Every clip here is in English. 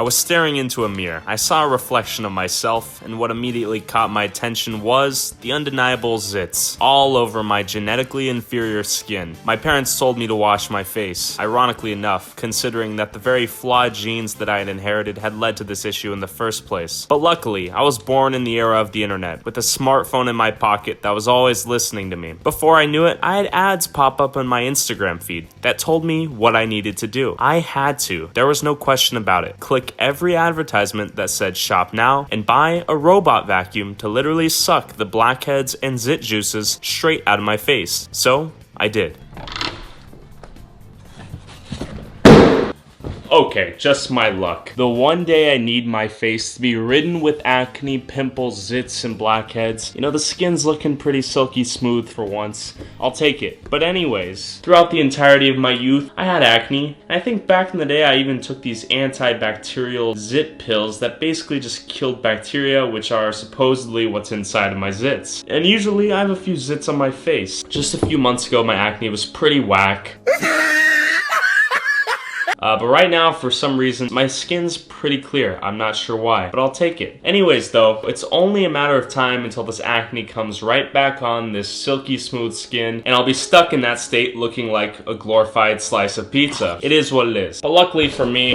I was staring into a mirror. I saw a reflection of myself, and what immediately caught my attention was the undeniable zits all over my genetically inferior skin. My parents told me to wash my face, ironically enough, considering that the very flawed genes that I had inherited had led to this issue in the first place. But luckily, I was born in the era of the internet, with a smartphone in my pocket that was always listening to me. Before I knew it, I had ads pop up on my Instagram feed that told me what I needed to do. I had to. There was no question about it. Click every advertisement that said shop now and buy a robot vacuum to literally suck the blackheads and zit juices straight out of my face. So, I did. Okay, just my luck. The one day I need my face to be ridden with acne, pimples, zits, and blackheads. You know, the skin's looking pretty silky smooth for once. I'll take it. But anyways, throughout the entirety of my youth, I had acne. And I think back in the day I even took these antibacterial zit pills that basically just killed bacteria, which are supposedly what's inside of my zits. And usually I have a few zits on my face. Just a few months ago, my acne was pretty whack. But right now, for some reason, my skin's pretty clear. I'm not sure why, but I'll take it. Anyways, though, it's only a matter of time until this acne comes right back on this silky smooth skin, and I'll be stuck in that state looking like a glorified slice of pizza. It is what it is. But luckily for me,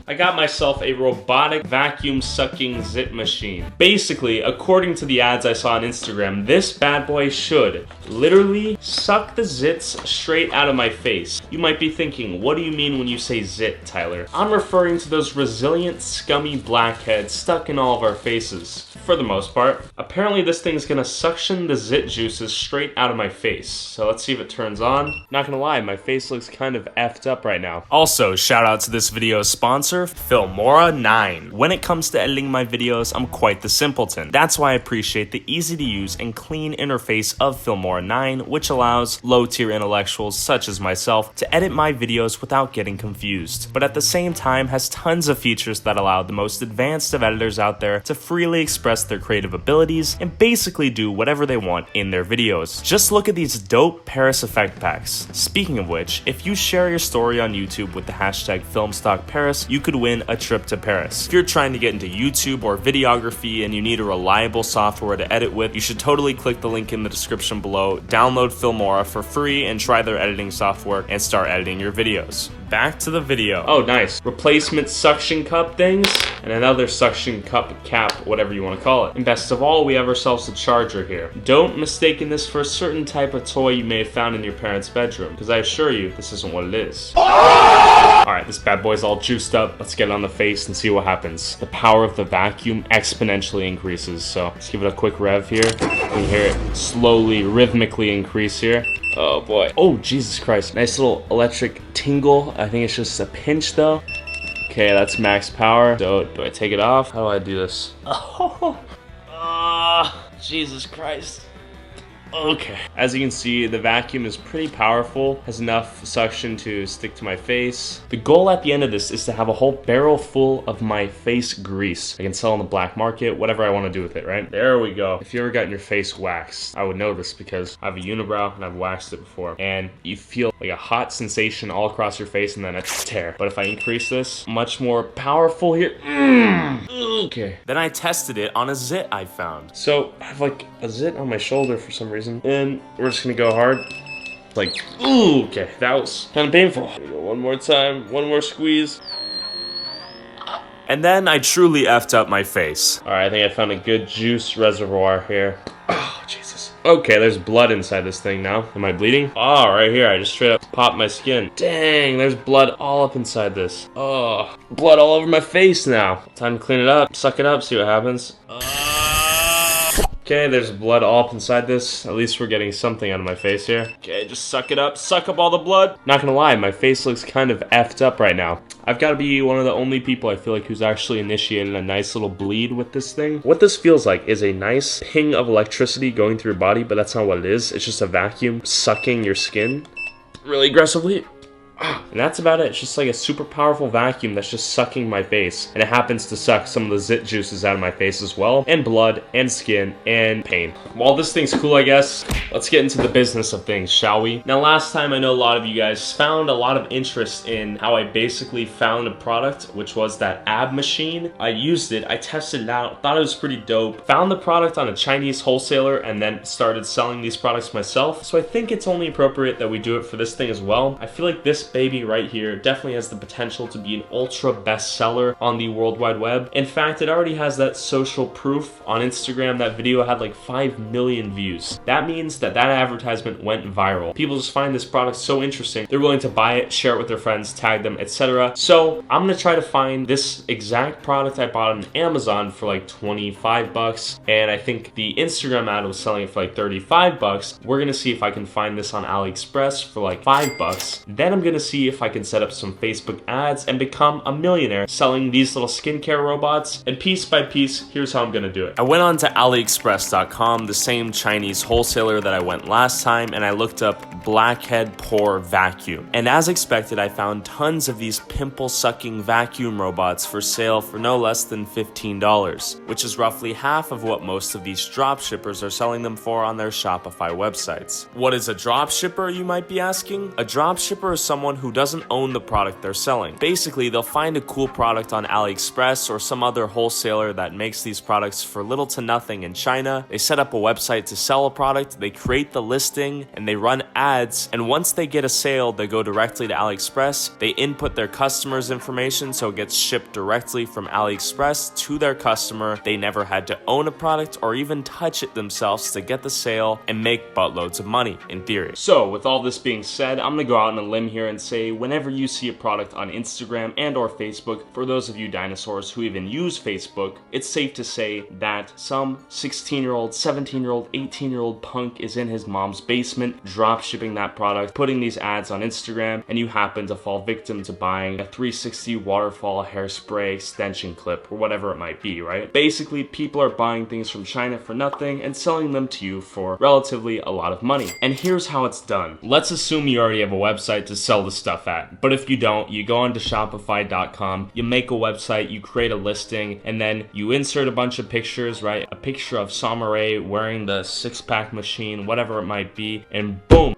I got myself a robotic vacuum sucking zit machine. Basically, according to the ads I saw on Instagram, this bad boy should literally suck the zits straight out of my face. You might be thinking, what do you mean when you say zit, Tyler? I'm referring to those resilient, scummy blackheads stuck in all of our faces. For the most part. Apparently this thing's gonna suction the zit juices straight out of my face. So let's see if it turns on. Not gonna lie, my face looks kind of effed up right now. Also, shout out to this video's sponsor, Filmora 9. When it comes to editing my videos, I'm quite the simpleton. That's why I appreciate the easy to use and clean interface of Filmora 9, which allows low-tier intellectuals such as myself to edit my videos without getting confused. But at the same time has tons of features that allow the most advanced of editors out there to freely express their creative abilities and basically do whatever they want in their videos. Just look at these dope Paris effect packs. Speaking of which, if you share your story on YouTube with the hashtag FilmstockParis, you could win a trip to Paris. If you're trying to get into YouTube or videography and you need a reliable software to edit with, you should totally click the link in the description below, download Filmora for free and try their editing software and start editing your videos. Back to the video. Oh, nice. Replacement suction cup things and another suction cup cap, whatever you want to call it. And best of all, we have ourselves a charger here. Don't mistake this for a certain type of toy you may have found in your parents' bedroom, because I assure you, this isn't what it is. Alright, this bad boy's all juiced up. Let's get it on the face and see what happens. The power of the vacuum exponentially increases, so let's give it a quick rev here. You can hear it slowly, rhythmically increase here. Oh boy. Oh, Jesus Christ. Nice little electric tingle. I think it's just a pinch though. Okay, that's max power. So, do I take it off? How do I do this? Oh, Jesus Christ. Okay. As you can see, the vacuum is pretty powerful, has enough suction to stick to my face. The goal at the end of this is to have a whole barrel full of my face grease. I can sell on the black market, whatever I want to do with it, right? There we go. If you ever gotten your face waxed, I would know this because I have a unibrow and I've waxed it before. And you feel like a hot sensation all across your face and then a tear. But if I increase this, much more powerful here. Okay. Then I tested it on a zit I found. So I have like a zit on my shoulder for some reason. And we're just gonna go hard. Like, ooh, okay, that was kind of painful. Here we go, one more time, one more squeeze. And then I truly effed up my face. All right, I think I found a good juice reservoir here. Oh, Jesus. Okay, there's blood inside this thing now. Am I bleeding? Oh, right here, I just straight up popped my skin. Dang, there's blood all up inside this. Oh, blood all over my face now. Time to clean it up, suck it up, see what happens. Okay, there's blood all up inside this. At least we're getting something out of my face here. Okay, just suck it up. Suck up all the blood. Not gonna lie, my face looks kind of effed up right now. I've got to be one of the only people I feel like who's actually initiated a nice little bleed with this thing. What this feels like is a nice ping of electricity going through your body, but that's not what it is. It's just a vacuum sucking your skin really aggressively. And that's about it. It's just like a super powerful vacuum that's just sucking my face. And it happens to suck some of the zit juices out of my face as well, and blood, and skin, and pain. While this thing's cool, I guess, let's get into the business of things, shall we? Now, last time I know a lot of you guys found a lot of interest in how I basically found a product, which was that ab machine. I used it, I tested it out, thought it was pretty dope, found the product on a Chinese wholesaler, and then started selling these products myself. So I think it's only appropriate that we do it for this thing as well. I feel like this baby right here definitely has the potential to be an ultra bestseller on the World Wide Web. In fact, it already has that social proof on Instagram. That video had like 5 million views. That means that that advertisement went viral. People just find this product so interesting, they're willing to buy it, share it with their friends, tag them, etc. So I'm gonna try to find this exact product I bought on Amazon for like 25 bucks, and I think the Instagram ad was selling it for like 35 bucks. We're gonna see if I can find this on AliExpress for like 5 bucks. Then I'm gonna see if I can set up some Facebook ads and become a millionaire selling these little skincare robots. And piece by piece, here's how I'm gonna do it. I went on to AliExpress.com, the same Chinese wholesaler that I went last time, and I looked up blackhead pore vacuum. And as expected, I found tons of these pimple sucking vacuum robots for sale for no less than $15, which is roughly half of what most of these dropshippers are selling them for on their Shopify websites. What is a dropshipper, you might be asking? A dropshipper is someone who doesn't own the product they're selling. Basically, they'll find a cool product on AliExpress or some other wholesaler that makes these products for little to nothing in China. They set up a website to sell a product, they create the listing, and they run ads, and once they get a sale, they go directly to AliExpress, they input their customer's information so it gets shipped directly from AliExpress to their customer. They never had to own a product or even touch it themselves to get the sale and make buttloads of money, in theory. So, with all this being said, I'm gonna go out on a limb here and say whenever you see a product on Instagram and or Facebook, for those of you dinosaurs who even use Facebook, it's safe to say that some 16-year-old, 17-year-old, 18-year-old punk is in his mom's basement drop shipping that product, putting these ads on Instagram, and you happen to fall victim to buying a 360 waterfall hairspray extension clip or whatever it might be, right? Basically, people are buying things from China for nothing and selling them to you for relatively a lot of money. And here's how it's done. Let's assume you already have a website to sell the stuff at, but if you don't, you go onto Shopify.com, you make a website, you create a listing, and then you insert a bunch of pictures, right? A picture of Samurai wearing the six-pack machine, whatever it might be, and boom!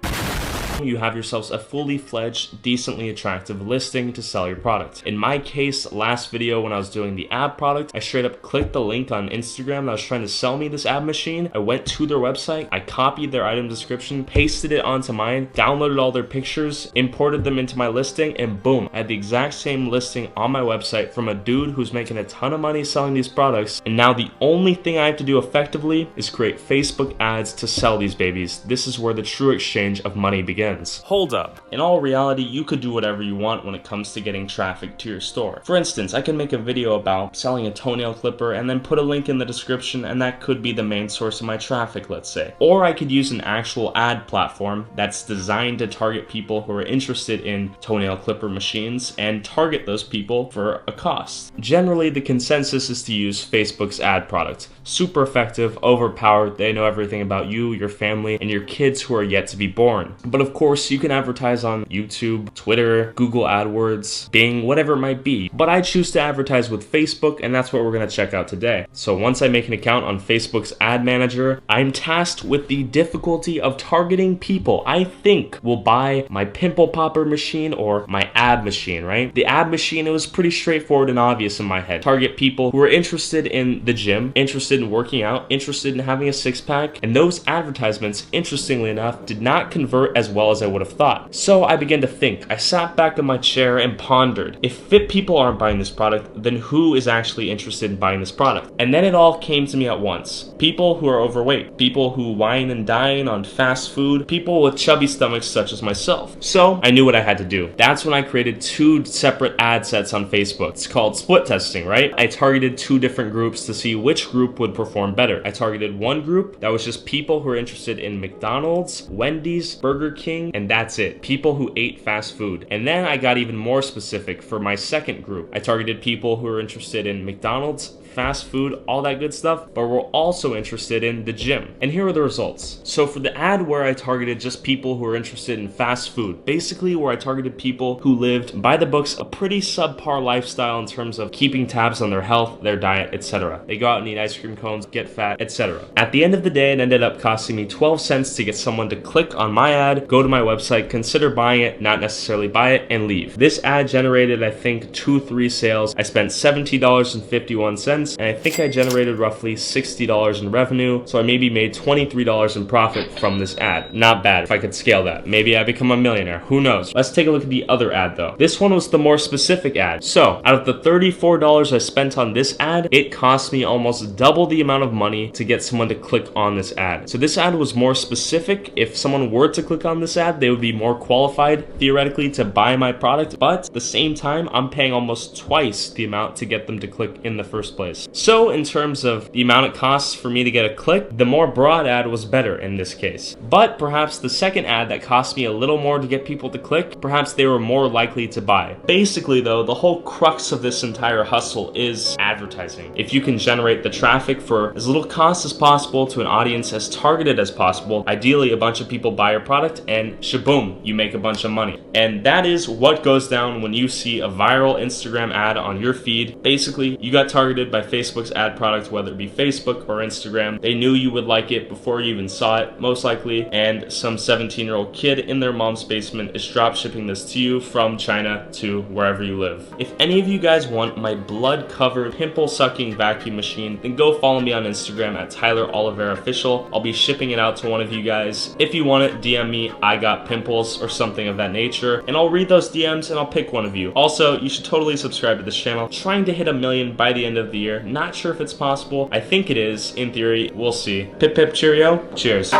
You have yourselves a fully fledged, decently attractive listing to sell your product. In my case, last video when I was doing the ab product, I straight up clicked the link on Instagram that was trying to sell me this ab machine. I went to their website, I copied their item description, pasted it onto mine, downloaded all their pictures, imported them into my listing, and boom, I had the exact same listing on my website from a dude who's making a ton of money selling these products. And now the only thing I have to do effectively is create Facebook ads to sell these babies. This is where the true exchange of money begins. Hold up. In all reality, you could do whatever you want when it comes to getting traffic to your store. For instance, I can make a video about selling a toenail clipper and then put a link in the description, and that could be the main source of my traffic, let's say. Or I could use an actual ad platform that's designed to target people who are interested in toenail clipper machines and target those people for a cost. Generally, the consensus is to use Facebook's ad product. Super effective, overpowered, they know everything about you, your family, and your kids who are yet to be born. But of course, you can advertise on YouTube, Twitter, Google AdWords, Bing, whatever it might be. But I choose to advertise with Facebook, and that's what we're gonna check out today. So once I make an account on Facebook's ad manager, I'm tasked with the difficulty of targeting people I think will buy my pimple popper machine or my ab machine, right? The ab machine, it was pretty straightforward and obvious in my head. Target people who are interested in the gym, interested in working out, interested in having a six-pack, and those advertisements, interestingly enough, did not convert as well as I would have thought. So I began to think. I sat back in my chair and pondered. If fit people aren't buying this product, then who is actually interested in buying this product? And then it all came to me at once. People who are overweight, people who wine and dine on fast food, people with chubby stomachs such as myself. So I knew what I had to do. That's when I created 2 separate ad sets on Facebook. It's called split testing, right? I targeted 2 different groups to see which group would perform better. I targeted one group that was just people who are interested in McDonald's, Wendy's, Burger King, and that's it. People who ate fast food. And then I got even more specific for my second group. I targeted people who are interested in McDonald's, fast food, all that good stuff, but we're also interested in the gym. And here are the results. So for the ad where I targeted just people who are interested in fast food, basically where I targeted people who lived by the books a pretty subpar lifestyle in terms of keeping tabs on their health, their diet, etc. They go out and eat ice cream cones, get fat, etc. At the end of the day, it ended up costing me 12 cents to get someone to click on my ad, go to my website, consider buying it, not necessarily buy it, and leave. This ad generated, I think, 2-3 sales. I spent $17.51, and I think I generated roughly $60 in revenue, so I maybe made $23 in profit from this ad. Not bad if I could scale that. Maybe I become a millionaire, who knows. Let's take a look at the other ad though. This one was the more specific ad. So out of the $34 I spent on this ad, it cost me almost double the amount of money to get someone to click on this ad. So this ad was more specific. If someone were to click on this ad, they would be more qualified theoretically to buy my product, but at the same time, I'm paying almost twice the amount to get them to click in the first place. So in terms of the amount it costs for me to get a click, the more broad ad was better in this case. But perhaps the second ad that cost me a little more to get people to click, perhaps they were more likely to buy. Basically though, the whole crux of this entire hustle is advertising. If you can generate the traffic for as little cost as possible to an audience as targeted as possible, ideally a bunch of people buy your product and shaboom, you make a bunch of money. And that is what goes down when you see a viral Instagram ad on your feed. Basically, you got targeted by Facebook's ad product, whether it be Facebook or Instagram. They knew you would like it before you even saw it, most likely, and some 17-year-old kid in their mom's basement is drop shipping this to you from China to wherever you live. If any of you guys want my blood-covered, pimple-sucking vacuum machine, then go follow me on Instagram at Tyler Oliveira Official. I'll be shipping it out to one of you guys. If you want it, DM me, I got pimples, or something of that nature, and I'll read those DMs and I'll pick one of you. Also, you should totally subscribe to this channel. Trying to hit 1 million by the end of the year. Not sure if it's possible. I think it is. In theory, we'll see. Pip pip cheerio. Cheers.